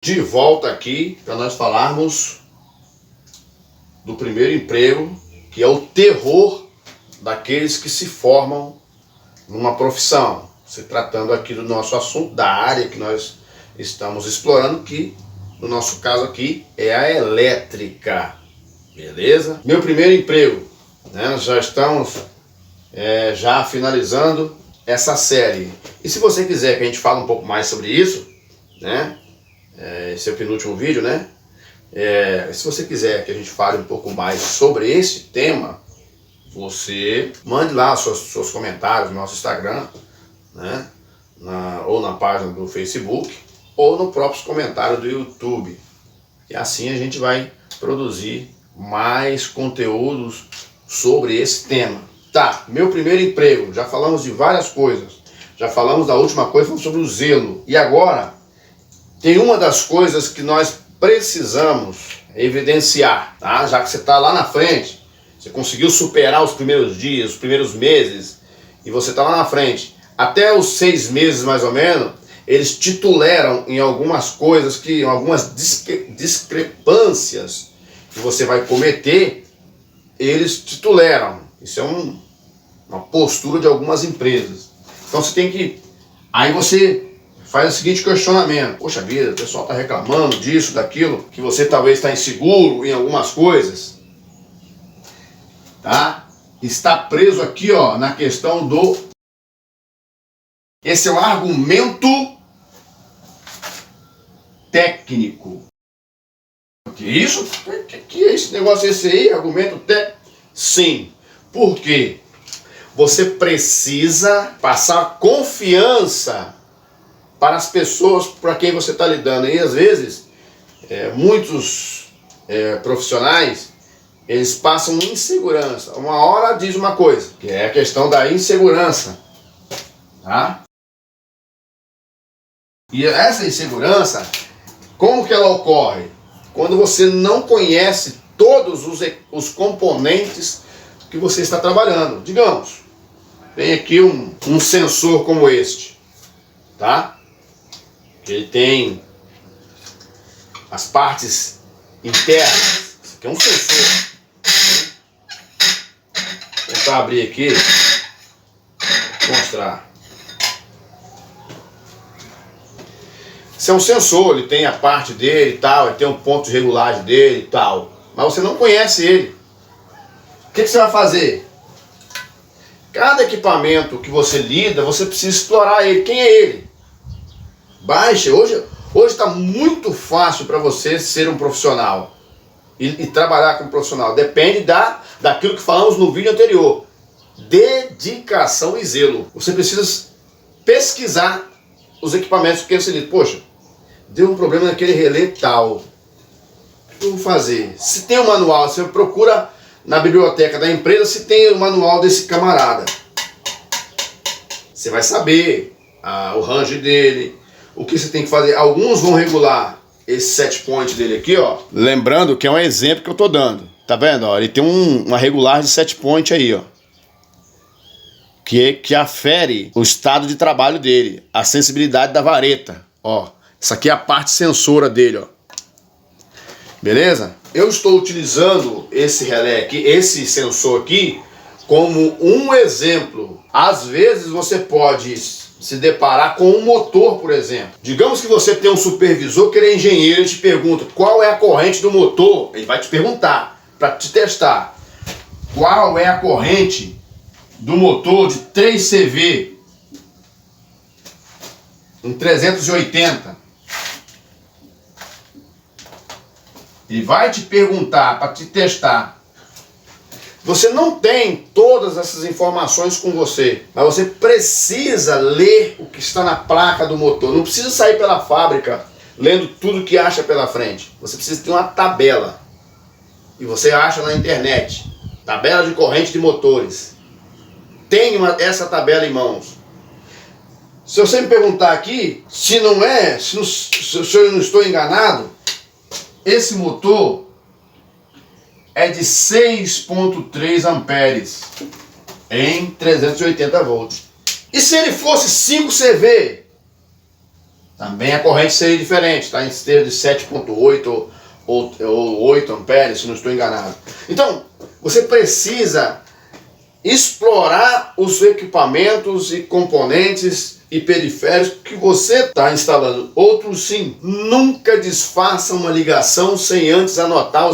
De volta aqui para nós falarmos do primeiro emprego, que é o terror daqueles que se formam numa profissão. Se tratando aqui do nosso assunto, da área que nós estamos explorando, que no nosso caso aqui é a elétrica, beleza? Meu primeiro emprego, né? Nós já estamos já finalizando essa série. E se você quiser que a gente fale um pouco mais sobre isso, né? Esse é o penúltimo vídeo, né? Se você quiser que a gente fale um pouco mais sobre esse tema, você mande lá seus comentários no nosso Instagram, né? Ou na página do Facebook, ou no próprio comentário do YouTube. E assim a gente vai produzir mais conteúdos sobre esse tema. Tá, meu primeiro emprego, já falamos de várias coisas. Já falamos da última coisa, falamos sobre o zelo. E agora, tem uma das coisas que nós precisamos evidenciar, tá? Já que você está lá na frente, você conseguiu superar os primeiros dias, os primeiros meses, e você está lá na frente. Até os 6 meses mais ou menos, eles te toleram em algumas coisas, algumas discrepâncias que você vai cometer, eles te toleram. Isso é uma postura de algumas empresas. Então você tem que... Aí você faz o seguinte questionamento: poxa vida, o pessoal está reclamando disso, daquilo, que você talvez está inseguro em algumas coisas, tá? Está preso aqui, ó, na questão do... Esse é o argumento técnico. Que isso? Que é esse negócio esse aí? Argumento técnico? Sim. Por quê? Você precisa passar confiança para as pessoas para quem você está lidando. E às vezes, muitos profissionais, eles passam insegurança. Uma hora diz uma coisa, que é a questão da insegurança, tá? E essa insegurança, como que ela ocorre? Quando você não conhece todos os componentes que você está trabalhando. Digamos, tem aqui um sensor como este, tá? Ele tem as partes internas. Isso aqui é um sensor. Vou tentar abrir aqui, vou mostrar. Isso é um sensor, ele tem a parte dele e tal, ele tem um ponto de regulagem dele e tal. Mas você não conhece ele. O que você vai fazer? Cada equipamento que você lida, você precisa explorar ele. Quem é ele? Baixe. Hoje está muito fácil para você ser um profissional e trabalhar como profissional. Depende daquilo que falamos no vídeo anterior. Dedicação e zelo. Você precisa pesquisar os equipamentos que você lida. Poxa, deu um problema naquele relé tal. O que eu vou fazer? Se tem um manual, você procura na biblioteca da empresa se tem o manual desse camarada. Você vai saber o range dele, o que você tem que fazer. Alguns vão regular esse set point dele aqui, ó. Lembrando que é um exemplo que eu tô dando. Tá vendo? Ó, ele tem uma regulagem de set point aí, ó. Que afere o estado de trabalho dele, a sensibilidade da vareta. Ó, essa aqui é a parte sensora dele, ó. Beleza? Eu estou utilizando esse relé aqui, esse sensor aqui, como um exemplo. Às vezes você pode se deparar com um motor, por exemplo. Digamos que você tem um supervisor que ele é engenheiro e te pergunta qual é a corrente do motor. Ele vai te perguntar, para te testar. Qual é a corrente do motor de 3 CV em 380? Ele vai te perguntar para te testar. Você não tem todas essas informações com você, mas você precisa ler o que está na placa do motor. Não precisa sair pela fábrica lendo tudo que acha pela frente. Você precisa ter uma tabela. E você acha na internet. Tabela de corrente de motores. Tenha essa tabela em mãos. Se você me perguntar aqui, se eu não estou enganado, esse motor é de 6,3 amperes em 380 volts. E se ele fosse 5 CV? Também a corrente seria diferente, está em esteira de 7,8 ou 8 amperes, se não estou enganado. Então, você precisa explorar os equipamentos e componentes e periféricos que você está instalando. Outros sim, nunca desfaça uma ligação sem antes anotar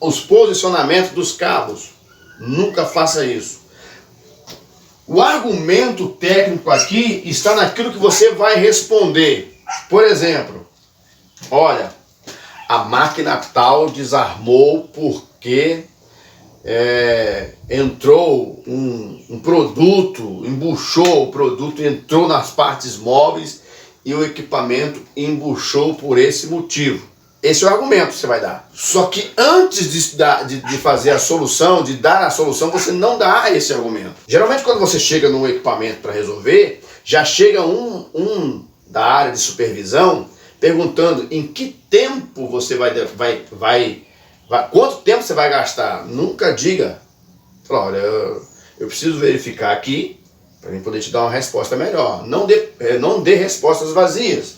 os posicionamentos dos cabos. Nunca faça isso. O argumento técnico aqui está naquilo que você vai responder. Por exemplo, olha, a máquina tal desarmou porque entrou um produto, embuchou o produto, entrou nas partes móveis e o equipamento embuchou por esse motivo. Esse é o argumento que você vai dar. Só que antes de fazer a solução, de dar a solução, você não dá esse argumento. Geralmente quando você chega num equipamento para resolver, já chega um da área de supervisão perguntando em que tempo você quanto tempo você vai gastar. Nunca diga, fala, olha, eu preciso verificar aqui para mim poder te dar uma resposta melhor. Não dê respostas vazias.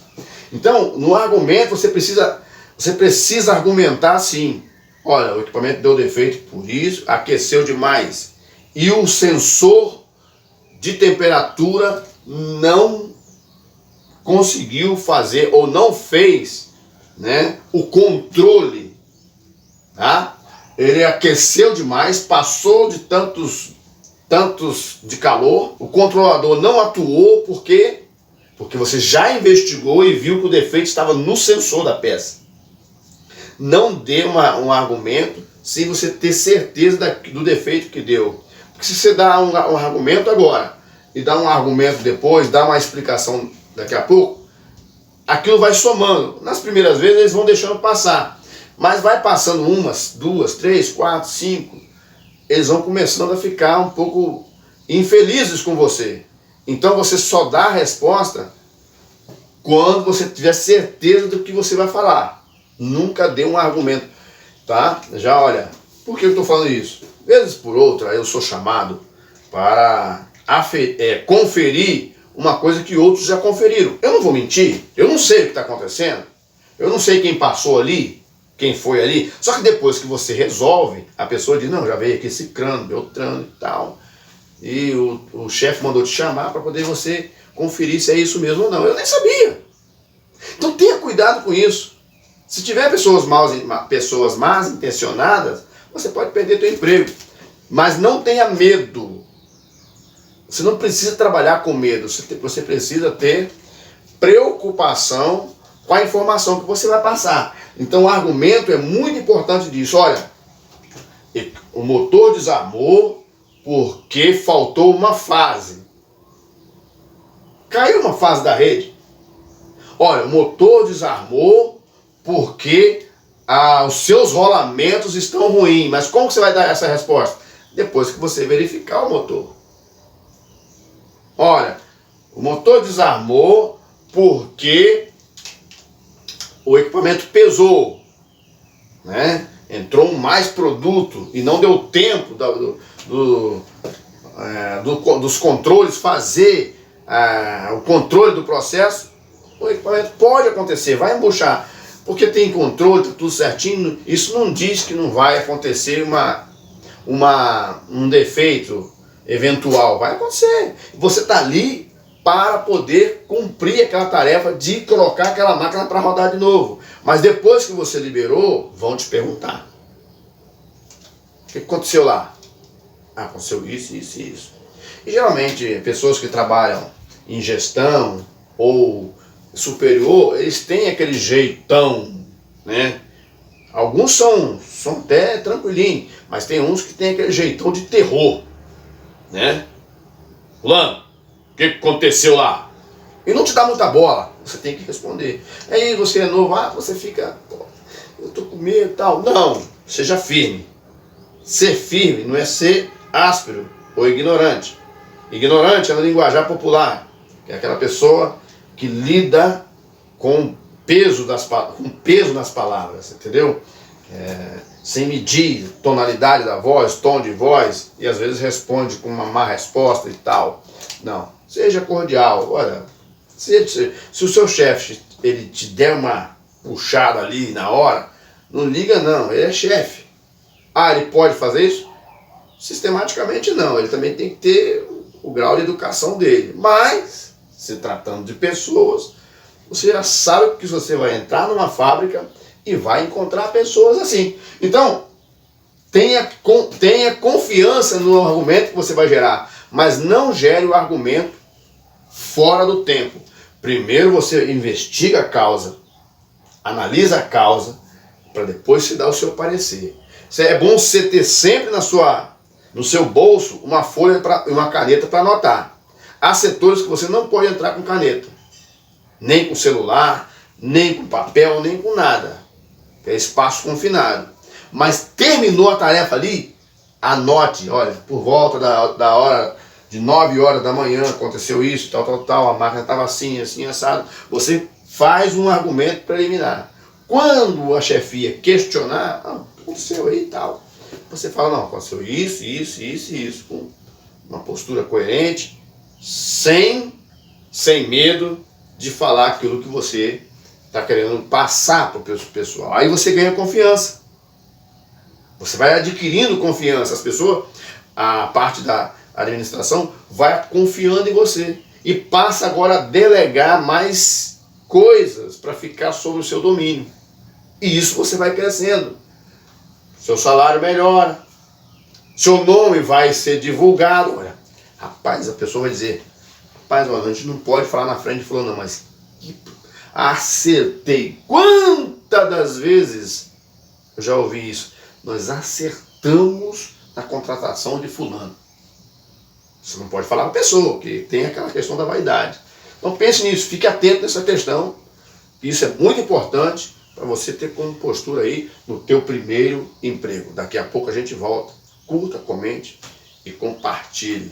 Então, no argumento você precisa argumentar assim: olha, o equipamento deu defeito por isso, aqueceu demais e o sensor de temperatura não conseguiu fazer ou não fez, né, o controle, tá? Ele aqueceu demais, passou de tantos de calor, o controlador não atuou porque você já investigou e viu que o defeito estava no sensor da peça. Não dê um argumento sem você ter certeza do defeito que deu. Porque se você dá um argumento agora e dá um argumento depois, dá uma explicação daqui a pouco, aquilo vai somando. Nas primeiras vezes eles vão deixando passar, mas vai passando umas, duas, três, quatro, cinco, eles vão começando a ficar um pouco infelizes com você. Então você só dá a resposta quando você tiver certeza do que você vai falar. Nunca dê um argumento, tá? Já olha, por que eu estou falando isso? Vezes por outra eu sou chamado para conferir uma coisa que outros já conferiram. Eu não vou mentir, eu não sei o que está acontecendo, eu não sei quem passou ali, quem foi ali. Só que depois que você resolve, a pessoa diz, não, já veio aqui Cicrano, Beltrano e tal, e o chefe mandou te chamar para poder você conferir se é isso mesmo ou não. Eu nem sabia. Então tenha cuidado com isso. Se tiver pessoas más intencionadas, você pode perder seu emprego. Mas não tenha medo. Você não precisa trabalhar com medo. Você precisa ter preocupação com a informação que você vai passar. Então o argumento é muito importante disso. Olha, o motor desarmou porque faltou uma fase. Caiu uma fase da rede. Olha, o motor desarmou porque os seus rolamentos estão ruins. Mas como que você vai dar essa resposta? Depois que você verificar o motor. Olha, o motor desarmou porque o equipamento pesou, né? Entrou mais produto e não deu tempo dos controles fazer o controle do processo. O equipamento pode acontecer, vai embuchar, porque tem controle, tá tudo certinho. Isso não diz que não vai acontecer um defeito eventual. Vai acontecer. Você está ali para poder cumprir aquela tarefa de colocar aquela máquina para rodar de novo. Mas depois que você liberou, vão te perguntar: o que aconteceu lá? Aconteceu isso, isso e isso. E geralmente pessoas que trabalham em gestão ou superior, eles têm aquele jeitão, né? Alguns são até tranquilinhos, mas tem uns que têm aquele jeitão de terror, né? Fulano, o que aconteceu lá? E não te dá muita bola, você tem que responder. Aí você é novo, você fica, eu tô com medo e tal. Não, seja firme. Ser firme não é ser áspero ou ignorante. Ignorante é no linguajar popular, que é aquela pessoa que lida com peso nas palavras, entendeu? Sem medir tonalidade da voz, tom de voz, e às vezes responde com uma má resposta e tal. Não, seja cordial. Olha, Se o seu chefe ele te der uma puxada ali na hora, não liga não, ele é chefe. Ah, ele pode fazer isso? Sistematicamente não, ele também tem que ter o grau de educação dele. Mas, se tratando de pessoas, você já sabe que você vai entrar numa fábrica e vai encontrar pessoas assim. Então, tenha confiança no argumento que você vai gerar, mas não gere o argumento fora do tempo. Primeiro você investiga a causa, analisa a causa, para depois se dar o seu parecer. É bom você ter sempre no seu bolso uma folha e uma caneta para anotar. Há setores que você não pode entrar com caneta, nem com celular, nem com papel, nem com nada. É espaço confinado. Mas terminou a tarefa ali, anote, olha, por volta da hora de 9 horas da manhã aconteceu isso, tal, a máquina estava assim, assado. Você faz um argumento preliminar. Quando a chefia questionar, aconteceu aí e tal, você fala, não, aconteceu isso, com uma postura coerente, sem medo de falar aquilo que você está querendo passar para o pessoal. Aí você ganha confiança. Você vai adquirindo confiança. As pessoas, a parte da administração, vai confiando em você. E passa agora a delegar mais coisas para ficar sob o seu domínio. E isso você vai crescendo. Seu salário melhora. Seu nome vai ser divulgado. Olha, rapaz, a pessoa vai dizer, rapaz, olha, a gente não pode falar na frente de fulano, não, mas acertei. Quantas das vezes eu já ouvi isso? Nós acertamos na contratação de fulano. Você não pode falar para a pessoa, que tem aquela questão da vaidade. Então pense nisso, fique atento nessa questão. Isso é muito importante para você ter como postura aí no teu primeiro emprego. Daqui a pouco a gente volta. Curta, comente e compartilhe.